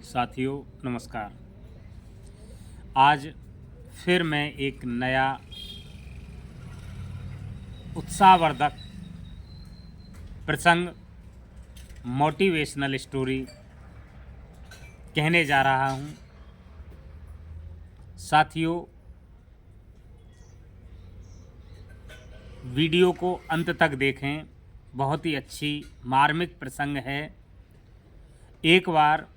साथियों नमस्कार। आज फिर मैं एक नया उत्साहवर्धक प्रसंग मोटिवेशनल स्टोरी कहने जा रहा हूँ। साथियों, वीडियो को अंत तक देखें, बहुत ही अच्छी मार्मिक प्रसंग है। एक बार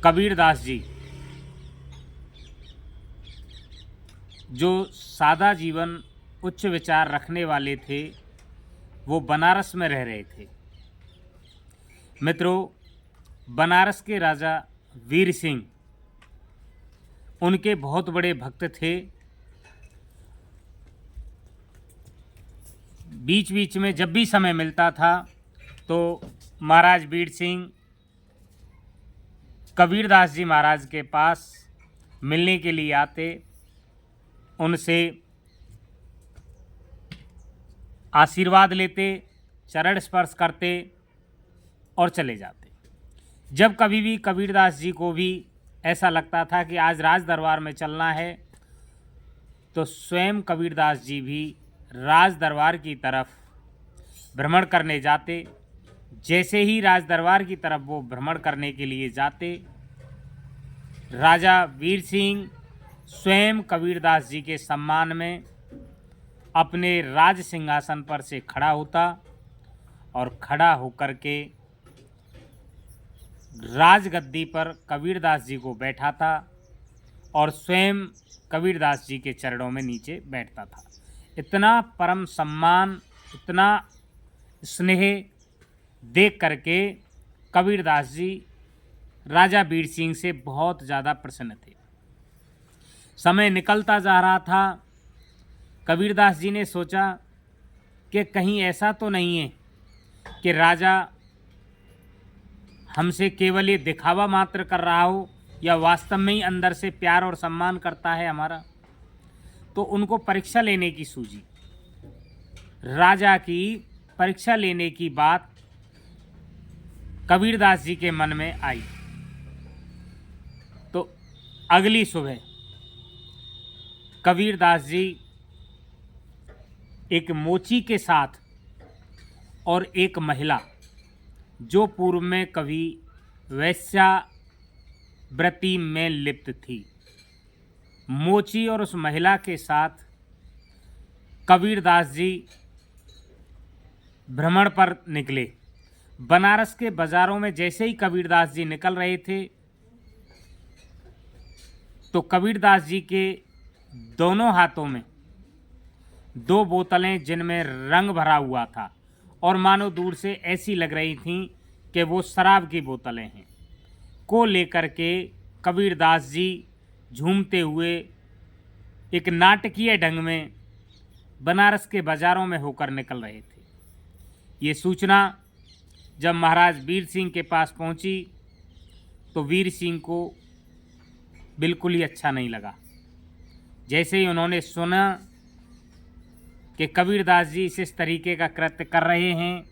कबीरदास जी, जो सादा जीवन उच्च विचार रखने वाले थे, वो बनारस में रह रहे थे। मित्रों, बनारस के राजा वीर सिंह उनके बहुत बड़े भक्त थे। बीच बीच में जब भी समय मिलता था तो महाराज वीर सिंह कबीरदास जी महाराज के पास मिलने के लिए आते, उनसे आशीर्वाद लेते, चरण स्पर्श करते और चले जाते। जब कभी भी कबीरदास जी को भी ऐसा लगता था कि आज राज दरबार में चलना है, तो स्वयं कबीरदास जी भी राज दरबार की तरफ भ्रमण करने जाते। जैसे ही राज दरबार की तरफ वो भ्रमण करने के लिए जाते, राजा वीर सिंह स्वयं कबीरदास जी के सम्मान में अपने राज सिंहासन पर से खड़ा होता और खड़ा होकर के राजगद्दी पर कबीरदास जी को बैठाता और स्वयं कबीरदास जी के चरणों में नीचे बैठता था। इतना परम सम्मान, इतना स्नेह देख करके कबीरदास जी राजा वीर सिंह से बहुत ज़्यादा प्रसन्न थे। समय निकलता जा रहा था। कबीरदास जी ने सोचा कि कहीं ऐसा तो नहीं है कि राजा हमसे केवल ये दिखावा मात्र कर रहा हो या वास्तव में ही अंदर से प्यार और सम्मान करता है हमारा। तो उनको परीक्षा लेने की सूझी। राजा की परीक्षा लेने की बात कबीरदास जी के मन में आई। तो अगली सुबह कबीरदास जी एक मोची के साथ और एक महिला, जो पूर्व में कभी वेश्यावृत्ति में लिप्त थी, मोची और उस महिला के साथ कबीरदास जी भ्रमण पर निकले। बनारस के बाज़ारों में जैसे ही कबीरदास जी निकल रहे थे, तो कबीरदास जी के दोनों हाथों में दो बोतलें जिनमें रंग भरा हुआ था और मानो दूर से ऐसी लग रही थीं कि वो शराब की बोतलें हैं, को लेकर के कबीरदास जी झूमते हुए एक नाटकीय ढंग में बनारस के बाज़ारों में होकर निकल रहे थे। ये सूचना जब महाराज वीर सिंह के पास पहुंची तो वीर सिंह को बिल्कुल ही अच्छा नहीं लगा। जैसे ही उन्होंने सुना कि कबीरदास जी इस तरीके का कृत्य कर रहे हैं,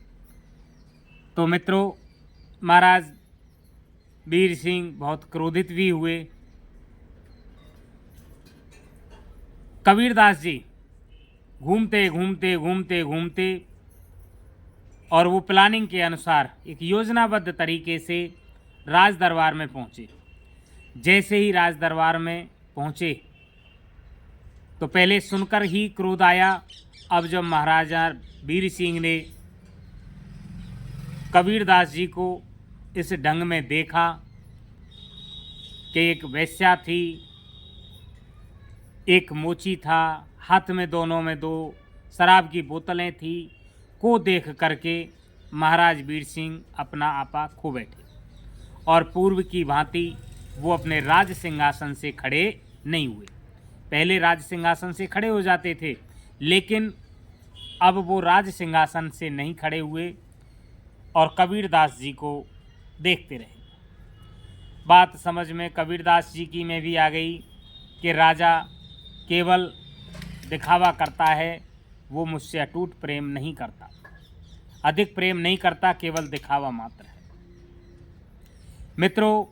तो मित्रों, महाराज वीर सिंह बहुत क्रोधित भी हुए। कबीरदास जी घूमते घूमते घूमते घूमते और वो प्लानिंग के अनुसार एक योजनाबद्ध तरीके से राज दरबार में पहुँचे। जैसे ही राज दरबार में पहुँचे तो पहले सुनकर ही क्रोध आया। अब जब महाराजा वीर सिंह ने कबीरदास जी को इस ढंग में देखा कि एक वेश्या थी, एक मोची था, हाथ में दोनों में दो शराब की बोतलें थी, को देख करके महाराज वीर सिंह अपना आपा खो बैठे और पूर्व की भांति वो अपने राज सिंहासन से खड़े नहीं हुए। पहले राज सिंहासन से खड़े हो जाते थे, लेकिन अब वो राज सिंहासन से नहीं खड़े हुए और कबीरदास जी को देखते रहे। बात समझ में कबीरदास जी की में भी आ गई कि राजा केवल दिखावा करता है, वो मुझसे अटूट प्रेम नहीं करता, अधिक प्रेम नहीं करता, केवल दिखावा मात्र है। मित्रों,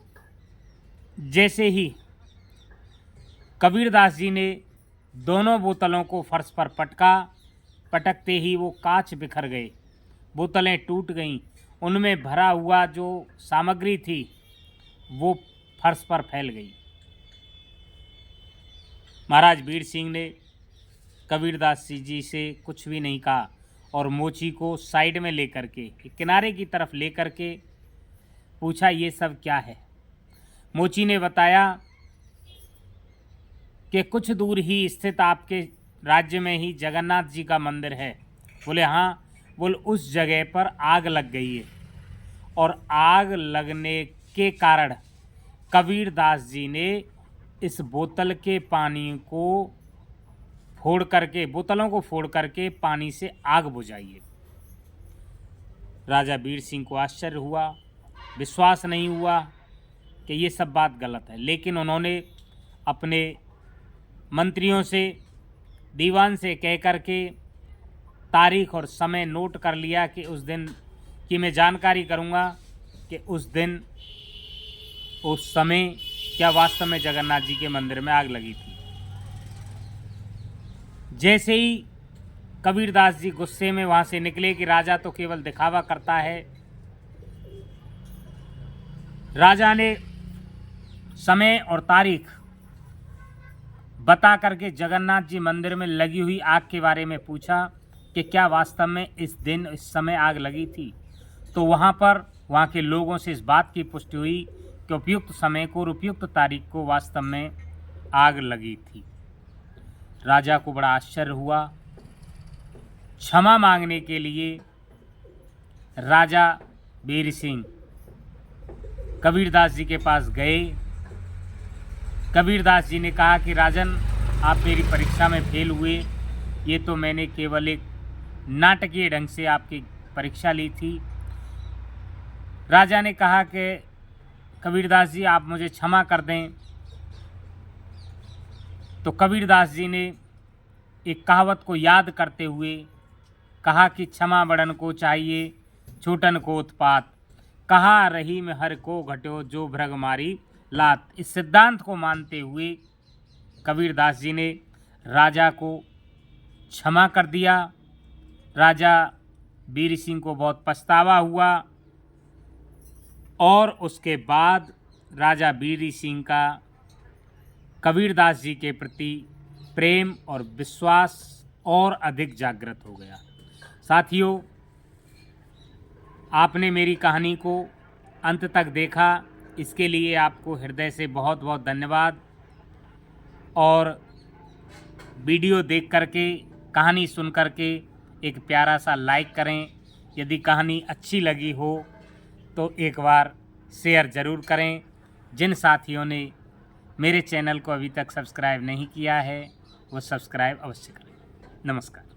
जैसे ही कबीरदास जी ने दोनों बोतलों को फर्श पर पटकते ही वो कांच बिखर गए, बोतलें टूट गईं, उनमें भरा हुआ जो सामग्री थी वो फर्श पर फैल गई। महाराज वीर सिंह ने कबीरदास जी से कुछ भी नहीं कहा और मोची को साइड में लेकर के, किनारे की तरफ लेकर के पूछा, ये सब क्या है? मोची ने बताया कि कुछ दूर ही स्थित आपके राज्य में ही जगन्नाथ जी का मंदिर है। बोले हाँ। बोल उस जगह पर आग लग गई है और आग लगने के कारण कबीरदास जी ने इस बोतल के पानी को फोड़ करके, बोतलों को फोड़ करके पानी से आग बुझाई है। राजा वीर सिंह को आश्चर्य हुआ, विश्वास नहीं हुआ कि ये सब बात गलत है, लेकिन उन्होंने अपने मंत्रियों से, दीवान से कह कर के तारीख और समय नोट कर लिया कि उस दिन की मैं जानकारी करूंगा कि उस दिन, उस समय क्या वास्तव में जगन्नाथ जी के मंदिर में आग लगी थी। जैसे ही कबीरदास जी गुस्से में वहाँ से निकले कि राजा तो केवल दिखावा करता है, राजा ने समय और तारीख बता करके जगन्नाथ जी मंदिर में लगी हुई आग के बारे में पूछा कि क्या वास्तव में इस दिन, इस समय आग लगी थी। तो वहाँ के लोगों से इस बात की पुष्टि हुई कि उपयुक्त समय को और उपयुक्त तारीख को वास्तव में आग लगी थी। राजा को बड़ा आश्चर्य हुआ। क्षमा मांगने के लिए राजा वीर सिंह कबीरदास जी के पास गए। कबीरदास जी ने कहा कि राजन, आप मेरी परीक्षा में फेल हुए, ये तो मैंने केवल एक नाटकीय ढंग से आपकी परीक्षा ली थी। राजा ने कहा कि कबीरदास जी, आप मुझे क्षमा कर दें। तो कबीरदास जी ने एक कहावत को याद करते हुए कहा कि क्षमा बड़न को चाहिए, छोटन को उत्पात, कहा रही में हर को घटो जो भ्रग मारी लात। इस सिद्धांत को मानते हुए कबीरदास जी ने राजा को क्षमा कर दिया। राजा वीर सिंह को बहुत पछतावा हुआ और उसके बाद राजा वीर सिंह का कबीरदास जी के प्रति प्रेम और विश्वास और अधिक जागृत हो गया। साथियों, आपने मेरी कहानी को अंत तक देखा, इसके लिए आपको हृदय से बहुत बहुत धन्यवाद। और वीडियो देख करके, कहानी सुन करके एक प्यारा सा लाइक करें। यदि कहानी अच्छी लगी हो तो एक बार शेयर ज़रूर करें। जिन साथियों ने मेरे चैनल को अभी तक सब्सक्राइब नहीं किया है वो सब्सक्राइब अवश्य करें। नमस्कार।